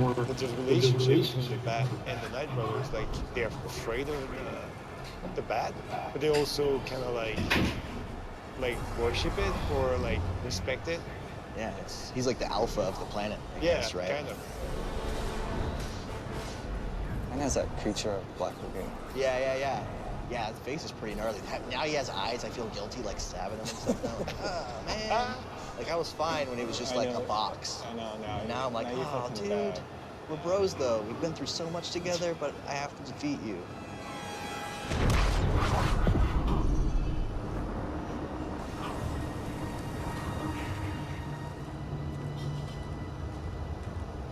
But the relationship between the Bat and the Night Brothers, like they're afraid of the Bat, but they also kind of like worship it or like respect it. Yeah, he's like the alpha of the planet, I Yeah, guess, right? kind of. And as that creature of Black Lagoon. Yeah. Yeah, his face is pretty gnarly. Now he has eyes. I feel guilty, like stabbing him and stuff. Now, like, oh man. Like I was fine when it was just like a box. I know. And now I'm like, now you feel oh, kinda dude, bad. we're bros though. We've been through so much together, but I have to defeat you.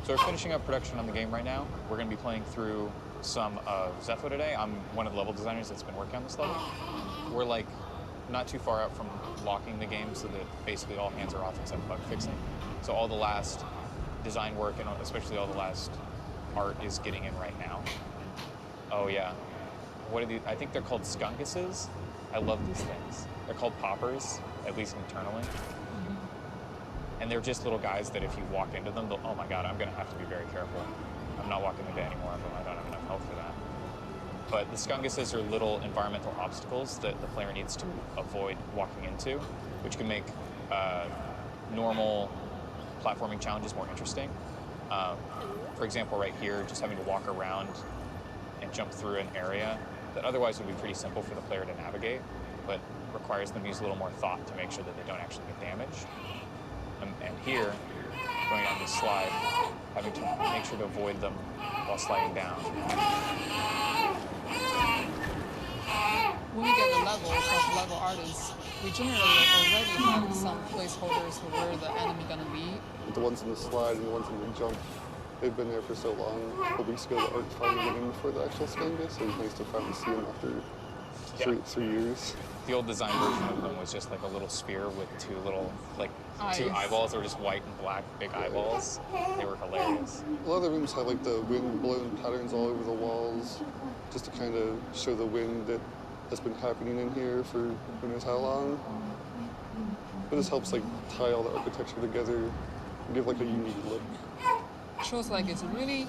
So we're finishing up production on the game right now. We're going to be playing through some of Zepho today. I'm one of the level designers that's been working on this level. We're like not too far out from locking the game so that basically all hands are off except bug fixing. So all the last design work and especially all the last art is getting in right now. Oh yeah. What are these? I think they're called skunkuses. I love these things. They're called poppers, at least internally. And they're just little guys that if you walk into them, oh my God, I'm gonna have to be very careful. I'm not walking into any more of them. I don't have enough health for that. But the skunkuses are little environmental obstacles that the player needs to avoid walking into, which can make normal platforming challenges more interesting. For example, right here, just having to walk around and jump through an area that otherwise would be pretty simple for the player to navigate, but requires them to use a little more thought to make sure that they don't actually get damaged. And here, going on this slide, having to make sure to avoid them while sliding down. When we get the level from level artists, we generally already have some placeholders for where the enemy gonna be. The ones in the slide and the ones in the jump, they've been there for so long. A couple weeks ago, the art finally went in for the actual skungus, so it was nice to finally see them after three years. The old design version of them was just like a little spear with two little, like, two eyeballs that were just white and black, big eyeballs. They were hilarious. A lot of the rooms have like the wind-blown patterns all over the walls, just to kind of show the wind that has been happening in here for who knows how long. But this helps like tie all the architecture together and give like a unique look. Shows like it's a really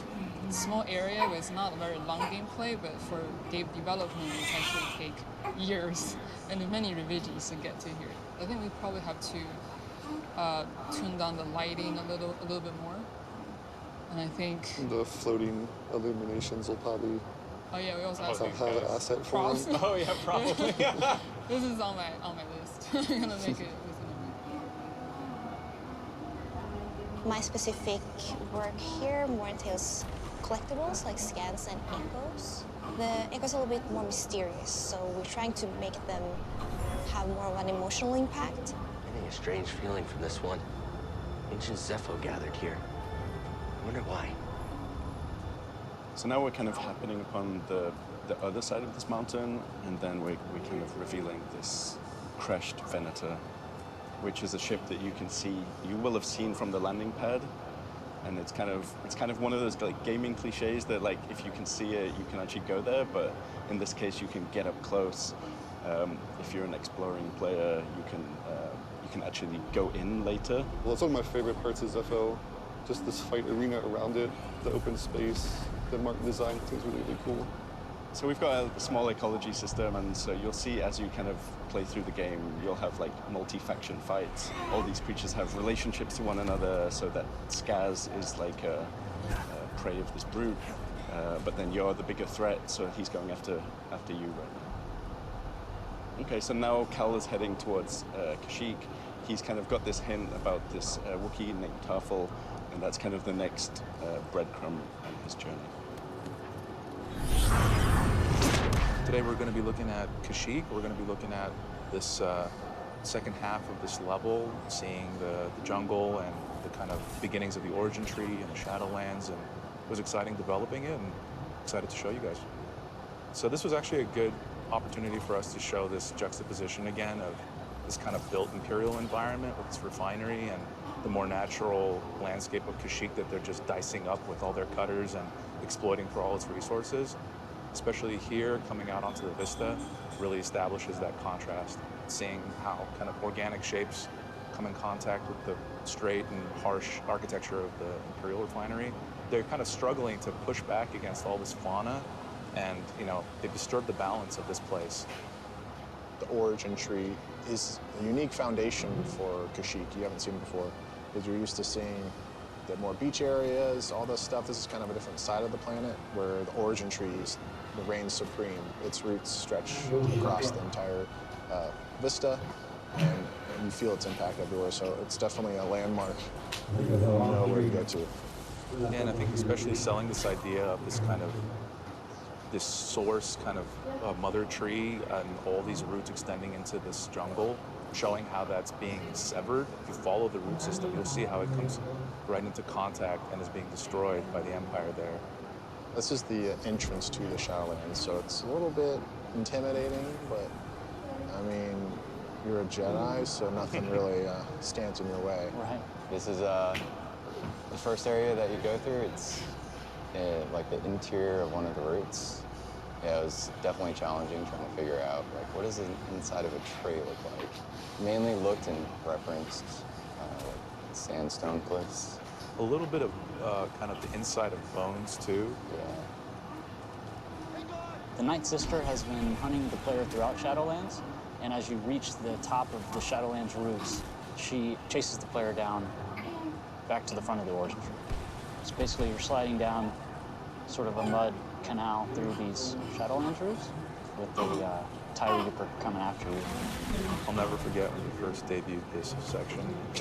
small area where it's not a very long gameplay, but for game development, it actually take years and many revisions to get to here. I think we probably have to tune down the lighting a little bit more. And I think the floating illuminations will probably we also have have an asset for them. Oh yeah, probably. This is on my list. I'm gonna make it. My specific work here more entails collectibles like scans and echoes. The echoes are a little bit more mysterious, so we're trying to make them have more of an emotional impact. Getting a strange feeling from this one. Ancient Zepho gathered here. I wonder why. So now we're kind of happening upon the other side of this mountain, and then we're kind of revealing this crashed Venator, which is a ship that you can see, you will have seen from the landing pad. And it's kind of one of those like gaming cliches that like if you can see it, you can actually go there. But in this case, you can get up close. If you're an exploring player, you can actually go in later. Well, it's one of my favorite parts of Zepho. Just this fight arena around it, the open space, the Martin design seems really, really cool. So we've got a small ecology system, and so you'll see as you kind of play through the game, you'll have like multi-faction fights. All these creatures have relationships to one another, so that Skaz is like a prey of this brute, but then you're the bigger threat, so he's going after you right now. Okay, so now Cal is heading towards Kashyyyk. He's kind of got this hint about this Wookiee named Tarful, and that's kind of the next breadcrumb on his journey. Today we're going to be looking at Kashyyyk. We're going to be looking at this second half of this level, seeing the jungle and the kind of beginnings of the origin tree and the Shadowlands, and it was exciting developing it and excited to show you guys. So this was actually a good opportunity for us to show this juxtaposition again of this kind of built Imperial environment with this refinery and the more natural landscape of Kashyyyk that they're just dicing up with all their cutters and exploiting for all its resources. Especially here, coming out onto the vista, really establishes that contrast. Seeing how kind of organic shapes come in contact with the straight and harsh architecture of the Imperial refinery they're kind of struggling to push back against all this fauna, and they've disturbed the balance of this place. The origin tree is a unique foundation for Kashyyyk. You haven't seen it before, because you're used to seeing the more beach areas, all this stuff. This is kind of a different side of the planet where the origin trees reigns supreme. Its roots stretch across the entire vista, and you feel its impact everywhere. So it's definitely a landmark. You know where to go to. Yeah, and I think especially selling this idea of this source kind of mother tree and all these roots extending into this jungle, showing how that's being severed. If you follow the root system, you'll see how it comes right into contact and is being destroyed by the Empire there. This is the entrance to the Shadowlands, so it's a little bit intimidating, but I mean, you're a Jedi, so nothing really stands in your way. Right. This is the first area that you go through. It's like the interior of one of the roots. Yeah, it was definitely challenging trying to figure out, like, what does the inside of a tree look like? Mainly looked and referenced like sandstone cliffs. A little bit of kind of the inside of bones, too. Yeah. The Night Sister has been hunting the player throughout Shadowlands, and as you reach the top of the Shadowlands roots, she chases the player down back to the front of the origin tree. So basically, you're sliding down sort of a mud canal through these Shadowlands roots with the Tie Reaper coming after you. I'll never forget when you first debuted this section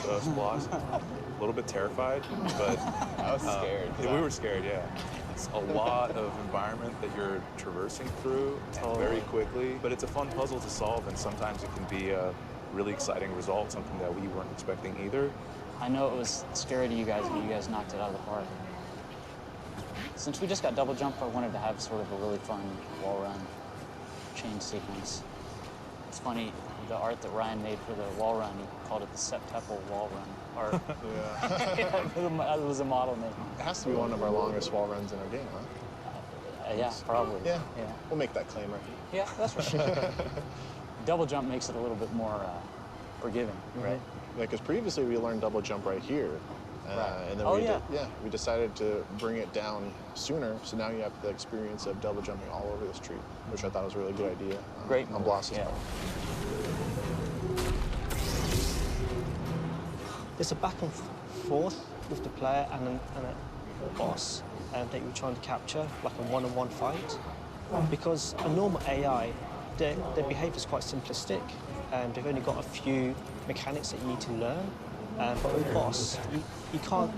of Sploss. A little bit terrified, but I was scared. Yeah, we were scared, yeah. It's a lot of environment that you're traversing through very quickly, but it's a fun puzzle to solve, and sometimes it can be a really exciting result, something that we weren't expecting either. I know it was scary to you guys, but you guys knocked it out of the park. Since we just got double jump, I wanted to have sort of a really fun wall run chain sequence. It's funny, the art that Ryan made for the wall run, he called it the Septemple wall run art. Yeah. It was a model name. It has to be one of our longest wall runs in our game, huh? Yeah, probably. Yeah. We'll make that claim, right? Yeah, that's right. Double jump makes it a little bit more forgiving, right? Because previously we learned double jump right here. And then we decided to bring it down sooner, so now you have the experience of double jumping all over this tree, which I thought was a really good idea. Great. On Bloss's part. There's a back and forth with the player and a boss that you're trying to capture, like a one-on-one fight. Because a normal AI, their behavior is quite simplistic, and they've only got a few mechanics that you need to learn. But with boss, you can't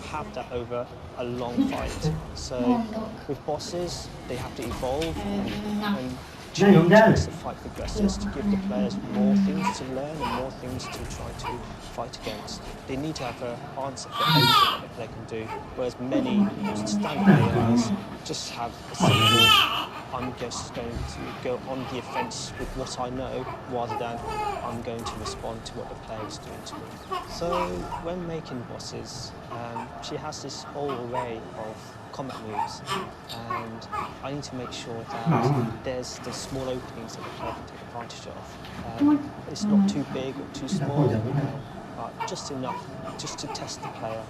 have that over a long fight. So with bosses, they have to evolve and change as the fight progresses to give the players more things to learn and more things to try to fight against. They need to have an answer for everything that they can do, whereas many standard AIs just have a simple, I'm just going to go on the offense with what I know, rather than I'm going to respond to what the player is doing to me. So when making bosses, she has this whole array of combat moves, and I need to make sure that there's the small openings that the player can take advantage of. It's not too big or too small, but just enough just to test the player.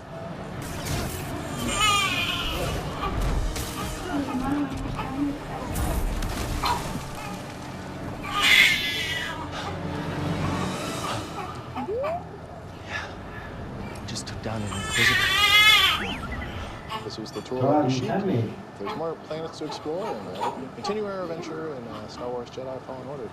Just took down an Inquisitor. This was the tour of Kashyyyk. There's more planets to explore, and continue our adventure in Star Wars Jedi Fallen Order.